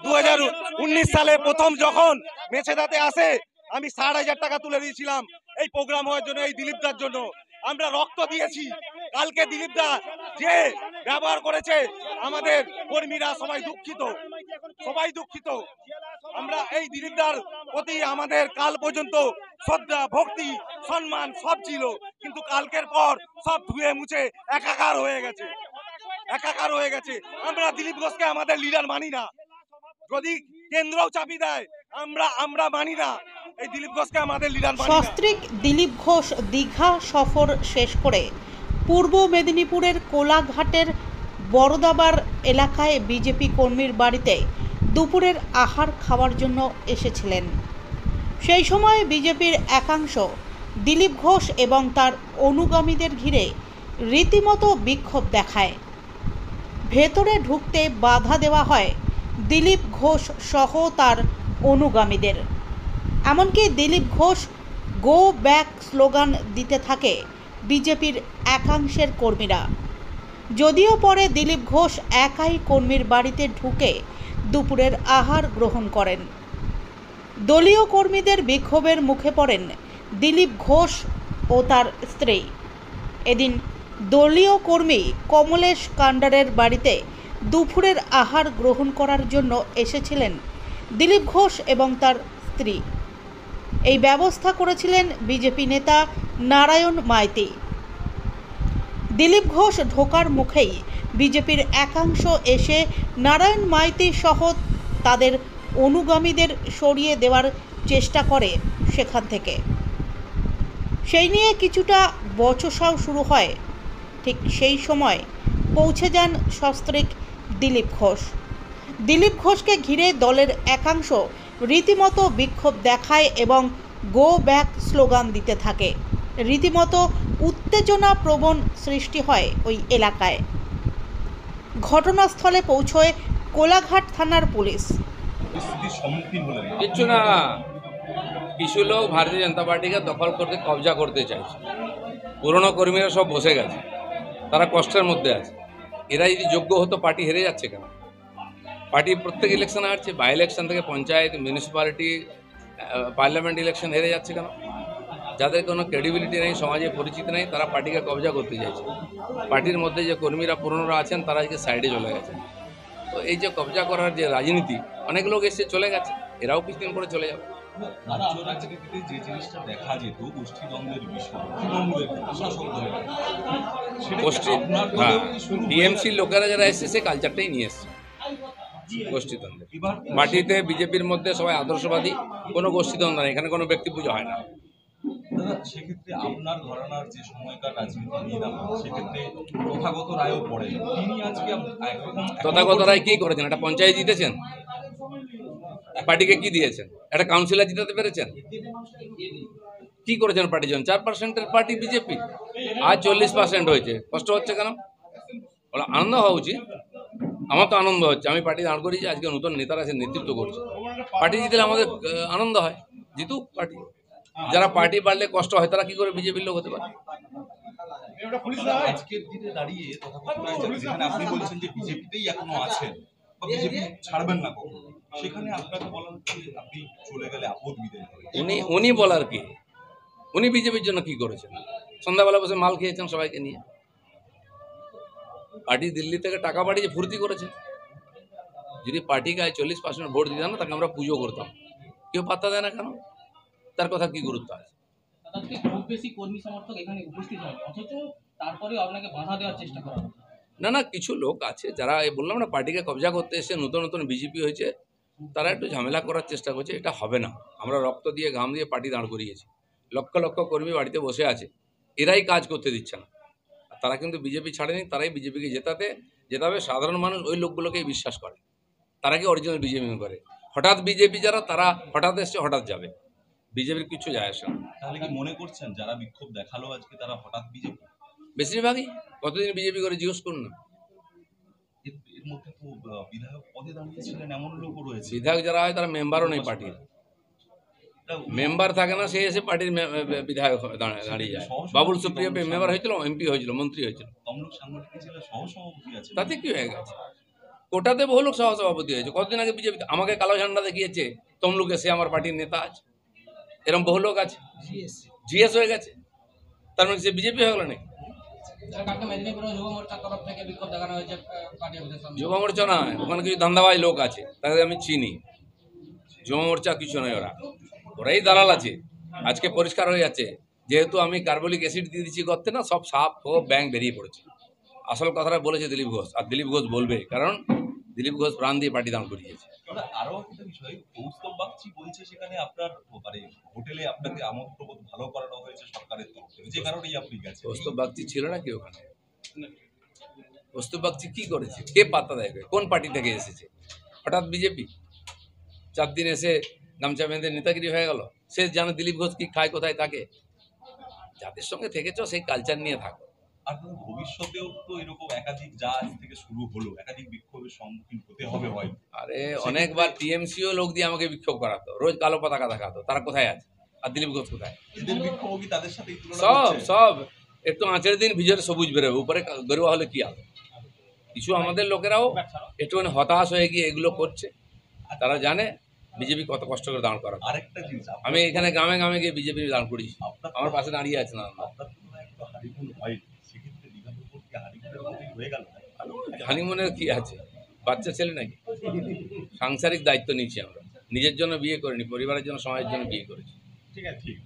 2019 সালে প্রথম যখন মেছেদাতে আসে আমি 60,000 টাকা তুলে দিয়েছিলাম এই প্রোগ্রাম হওয়ার জন্য, এই দিলীপ দার জন্য। আমরা রক্ত দিয়েছি। কালকে দিলীপ দা যে ব্যবহার করেছে আমাদের কর্মীরা সবাই দুঃখিত, সবাই দুঃখিত। আমরা এই দিলীপ দার প্রতি আমাদের কাল পর্যন্ত শ্রদ্ধা, ভক্তি, সম্মান সব ছিল, কিন্তু কালকের পর সব ধুয়ে মুছে একাকার হয়ে গেছে, একাকার হয়ে গেছে। আমরা দিলীপ ঘোষকে আমাদের লিডার মানি না। যদি কেন্দ্রও চাপি দেয় আমরা মানি না এই দিলীপ ঘোষকে আমাদের লিডার মানি না। সস্ত্রীক দিলীপ ঘোষ দীঘা সফর শেষ করে পূর্ব মেদিনীপুরের কোলাঘাটের বড়দাবার এলাকায় বিজেপি কর্মীর বাড়িতে দুপুরের আহার খাওয়ার জন্য এসেছিলেন। সেই সময় বিজেপির একাংশ দিলীপ ঘোষ এবং তার অনুগামীদের ঘিরে রীতিমতো বিক্ষোভ দেখায়। ভেতরে ঢুকতে বাধা দেওয়া হয় দিলীপ ঘোষ সহ তার অনুগামীদের। এমনকি Dilip Ghosh go back slogan দিতে থাকে বিজেপির একাংশের কর্মীরা। যদিও পরে দিলীপ ঘোষ একাই কর্মীর বাড়িতে ঢুকে দুপুরের আহার গ্রহণ করেন। দলীয় কর্মীদের বিক্ষোভের মুখে পড়েন দিলীপ ঘোষ ও তার স্ত্রী। এদিন দলীয় কর্মী কমলেশ কান্ডারের বাড়িতে দুপুরের আহার গ্রহণ করার জন্য এসেছিলেন দিলীপ ঘোষ এবং তার স্ত্রী। এই ব্যবস্থা করেছিলেন বিজেপি নেতা নারায়ণ মাইতি। দিলীপ ঘোষ ঢোকার মুখেই বিজেপির একাংশ এসে নারায়ণ মাইতি সহ তাদের অনুগামীদের সরিয়ে দেওয়ার চেষ্টা করে সেখান থেকে। সেই নিয়ে কিছুটা বচসাও শুরু হয়। ঠিক সেই সময় পৌঁছে যান সস্ত্রীক দিলীপ ঘোষ। দিলীপ ঘোষকে ঘিরে দলের একাংশ রীতিমতো বিক্ষোভ দেখায় এবং গো ব্যাক স্লোগান দিতে থাকে। রীতিমতো উত্তেজনা প্রবণ সৃষ্টি হয় ওই এলাকায়। ঘটনাস্থলে পৌঁছয় কোলাঘাট থানার পুলিশ। কিচ্ছু না, কিছু লোক ভারতীয় জনতা পার্টিকে দখল করতে, কবজা করতে চাইছে। পুরনো কর্মীরা সব বসে গেছে, তারা কষ্টের মধ্যে আছে। এরা যদি যোগ্য হতো পার্টি হেরে যাচ্ছে কেন? পার্টি প্রত্যেক ইলেকশনে হারছে, বাই ইলেকশন থেকে পঞ্চায়েত, মিউনিসিপ্যালিটি, পার্লামেন্ট ইলেকশন হেরে যাচ্ছে কেন? যাদের কোনো ক্রেডিবিলিটি নেই, সমাজে পরিচিতি নেই, তারা পার্টিকে কবজা করতে চাইছে। পার্টির মধ্যে যে কর্মীরা পুরনোরা আছেন তারা আজকে সাইডে চলে গেছে। তো এই যে কবজা করার যে রাজনীতি, অনেক লোক এসে চলে গেছে, এরাও কিছুদিন পরে চলে যাবে। রাজ্য রাজনীতিতে যে জিনিসটা দেখা যেত গোষ্ঠীদ্বন্দ্বের বিষয়, তৃণমূলের টিএমসির লোকেরা যারা এসছে সে কালচারটাই নিয়ে এসছে গোষ্ঠীদ্বন্দ্বের। পার্টিতে বিজেপির মধ্যে সবাই আদর্শবাদী, কোনো গোষ্ঠীদ্বন্দ্ব নেই, এখানে কোনো ব্যক্তি পুজো হয় না। দাদা, সেক্ষেত্রে আপনার ঘরানার যে সময়কার রাজনীতি নিলাম, সেক্ষেত্রে তথাগত রায়ও পড়ে। তিনি আজকে তথাগত রায় কি করেছেন? একটা পঞ্চায়েত জিতেছেন, পার্টিকে কি দিয়েছেন? একটা কাউন্সিলর জিতাতে পেরেছেন? কি করেছেন পার্টির জন্য? 4% পার্টি বিজেপি, আজ 40% হয়েছে। কষ্ট হচ্ছে কেন? বলে আনন্দ হওয়া উচিত। আমার তো আনন্দ হচ্ছে, আমি পার্টি দাঁড় করিয়েছি, আজকে নতুন নেতারা এসে নেতৃত্ব করছে। পার্টি জিতলে আমাদের আনন্দ হয়, জিতুক পার্টি। যারা পার্টি বাড়লে কষ্ট হয় তারা কি করে বিজেপির লোক হতে পারে? আজকের দিনে দাঁড়িয়ে তথাগত রায়, যেখানে আপনি বলছেন যে বিজেপিতেই এখনো আছেন বা বিজেপি ছাড়বেন না কখনো, সেখানে আপনাকে বলা হচ্ছে আপনি চলে গেলে আপদ বিদায় হবে। উনি বলার কি? উনি বিজেপির জন্য কি করেছেন? সন্ধ্যাবেলা বসে মাল খেয়েছেন সবাইকে নিয়ে। পার্টি দিল্লি থেকে টাকা পাঠিয়ে ফুর্তি করেছে। যদি পার্টিকে 40% ভোট দিতাম না, তাকে আমরা পুজো করতাম। কেউ পাত্তা দেয় না কেন? তার কথা কি গুরুত্ব আছে? খুব বেশি কর্মী সমর্থক এখানে উপস্থিত হয়, অথচ তারপরেও আপনাকে বাধা দেওয়ার চেষ্টা করা হয়। না, কিছু লোক আছে যারা বললাম না, পার্টিকে কবজা করতে এসে নতুন নতুন বিজেপি হয়েছে, তারা একটু ঝামেলা করার চেষ্টা করছে। এটা হবে না। আমরা রক্ত দিয়ে ঘাম দিয়ে পার্টি দাঁড় করিয়েছি, লক্ষ লক্ষ কর্মী বাড়িতে বসে আছে, এরাই কাজ করতে দিচ্ছে না। তারা কিন্তু বিজেপি ছাড়েনি, তারাই বিজেপিকে জেতাবে। সাধারণ মানুষ ওই লোকগুলোকেই বিশ্বাস করে, তারা কি অরিজিনাল বিজেপি করে। হঠাৎ বিজেপি যারা, তারা হঠাৎ এসছে হঠাৎ যাবে, বিজেপির কিছু যায় আসে না। তাহলে কি মনে করছেন যারা বিক্ষোভ দেখালো আজকে তারা হঠাৎ বিজেপি? বেশিরভাগই কতদিন বিজেপি করে জিজ্ঞেস করুন না। এর মধ্যে তো বিধায়ক পদে দাঁড়িয়েছিলেন এমন লোকও রয়েছে। বিধায়ক যারা হয় তারা মেম্বারও নেই পার্টির, মেম্বার থাকে না, সে এসে পার্টির বিধায়ক দাঁড়িয়ে যায়। বাবুল সুপ্রিয় মেম্বার হয়েছিল, এমপি হয়েছিল, মন্ত্রী হয়েছিল, তাতে কি হয়ে গেছে? কোটাতে বহু লোক সহসভাপতি হয়েছে। কতদিন আগে বিজেপি আমাকে কালো ঝান্ডা দেখিয়েছে, তমলুকে, সে আমার পার্টির নেতা আছে। এরকম বহু লোক আছে, জিএস হয়ে গেছে, তার মানে সে বিজেপি হয়ে গেল নাকি? কালকে মেদিনীপুরে যুব মোর্চার তরফ থেকে বিক্ষোভ দেখানো হয়েছে পার্টি অফিসের সামনে। যুব মোর্চা নয়, ওখানে কিছু ধান্দাবাজ লোক আছে, তাদের আমি চিনি। যুব মোর্চা কিছু নয়, ওরাই দালাল আছে। আজকে পরিষ্কার হয়ে যাচ্ছে, যেহেতু আমি কার্বলিক অ্যাসিড দিয়ে দিচ্ছি গর্তে, না সব সাপ ও ব্যাং বেরিয়ে পড়েছে। আসল কথাটা বলেছে দিলীপ ঘোষ, আর দিলীপ ঘোষ বলবে, কারণ দিলীপ ঘোষ প্রাণ দিয়ে পার্টি দান করিয়েছে। আরো একটা বিষয়, কৌস্তব বাগচি বলছে সেখানে আপনার মানে হোটেলে আপনাকে আমোদ ভালো করানো হয়েছে সরকারের তরফ থেকে, যে কারণেই আপনি গেছেন। কৌস্তব বাগচি ছিল নাকি ওখানে? কৌস্তব বাগচি কি করেছে? কে পাত্তা দেয়? কোন পার্টি থেকে এসেছে? হঠাৎ বিজেপি 4 দিন এসে গামছা বেঁধে নেতাগিরি হয়ে গেল। সে জানে দিলীপ ঘোষ কি খায়, কোথায় থাকে। যাদের সঙ্গে থেকেছ সেই কালচার নিয়ে থাকো। আর ভবিষ্যতেও তো এরকম একাধিক যা আজ থেকে শুরু হলো, একাধিক বিক্ষোভের সম্মুখীন হতে হবে হয়তো। আরে অনেকবার টিএমসিও লোক দিয়ে আমাকে বিক্ষোভ করাতো, রোজ কালো পতাকা দেখাতো। তারা কোথায় আছে? আর দিলীপ ঘোষ কোথায়? এদের বিক্ষোভ কি তাদের সাথে সব একটু আঁচের দিন ভিজরে সবুজ বেরোবে, উপরে গরুয়া হলে কি হবে? কিছু আমাদের লোকেরাও একটুখানি হতাশ হয়ে গিয়ে এগুলো করছে। তারা জানে বিজেপি কত কষ্ট করে দাঁড় করা। আরেকটা জিনিস, আমি এখানে গ্রামে গ্রামে গিয়ে বিজেপি দাঁড় করিয়েছি, আমার পাশে দাঁড়িয়ে আছে। না আপনার তো একটা হানিমুন হয়, সেক্ষেত্রে দীঘাপুর কি হানিমুনের মতোই হয়ে গেল? হানিমুনের কি আছে? বাচ্চা ছেলে নাকি? সাংসারিক দায়িত্ব নিয়েছি আমরা। নিজের জন্য বিয়ে করিনি, পরিবারের জন্য, সমাজের জন্য বিয়ে করেছি। ঠিক আছে, ঠিক।